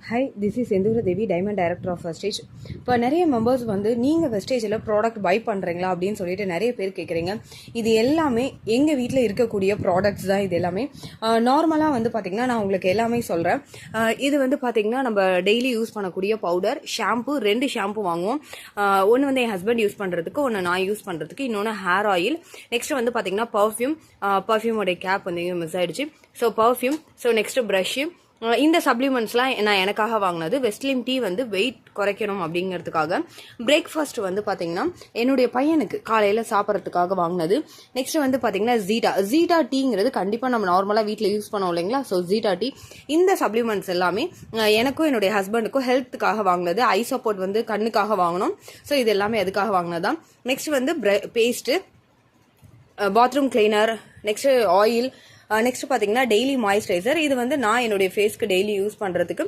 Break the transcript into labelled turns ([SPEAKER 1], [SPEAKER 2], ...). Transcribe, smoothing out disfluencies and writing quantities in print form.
[SPEAKER 1] Hi, this is Senthoora Devi, diamond director of wastage. இப்போ நிறைய members வந்து நீங்கள் வெஸ்டேஜில் ப்ராடக்ட் பை பண்ணுறீங்களா அப்படின்னு சொல்லிட்டு நிறைய பேர் கேட்குறீங்க. இது எல்லாமே எங்கள் வீட்டில் இருக்கக்கூடிய ப்ராடக்ட்ஸ் தான். இது எல்லாமே நார்மலாக வந்து பார்த்திங்கன்னா நான் உங்களுக்கு எல்லாமே சொல்கிறேன். இது வந்து பார்த்திங்கன்னா நம்ம டெய்லி யூஸ் பண்ணக்கூடிய பவுடர், ஷாம்பு, 2 ஷாம்பு வாங்குவோம். ஒன்று வந்து என் ஹஸ்பண்ட் யூஸ் பண்ணுறதுக்கு, ஒன்று நான் யூஸ் பண்ணுறதுக்கு, இன்னொன்று ஹேர் ஆயில். நெக்ஸ்ட் வந்து பார்த்திங்கன்னா பர்ஃப்யூமோடைய கேப் வந்து மிஸ் ஆகிடுச்சு. So perfume. So next brush. இந்த சப்ளிமெண்ட்ஸ்லாம் நான் எனக்காக வாங்கினது. வெஸ்ட்லிம் டீ வந்து வெயிட் குறைக்கணும் அப்படிங்கிறதுக்காக. பிரேக்ஃபாஸ்ட் வந்து பார்த்தீங்கன்னா என்னுடைய பையனுக்கு காலையில் சாப்பிட்றதுக்காக வாங்கினது. நெக்ஸ்ட் வந்து பார்த்தீங்கன்னா ஜீட்டா டீங்கிறது கண்டிப்பாக நம்ம நார்மலாக வீட்டில் யூஸ் பண்ணோம் இல்லைங்களா. So zeta tea. இந்த சப்ளிமெண்ட்ஸ் எல்லாமே எனக்கும் என்னுடைய ஹஸ்பண்டுக்கும் ஹெல்த்துக்காக வாங்கினது. ஐ சப்போர்ட் வந்து கண்ணுக்காக வாங்கினோம். ஸோ இது எல்லாமே அதுக்காக வாங்கினதான். நெக்ஸ்ட் வந்து paste, bathroom cleaner, next oil, next பார்த்தீங்கன்னா டெய்லி மாய்ஸ்சரைசர். இது வந்து நான் என்னுடைய ஃபேஸ்க்கு டெய்லி யூஸ் பண்ணுறதுக்கு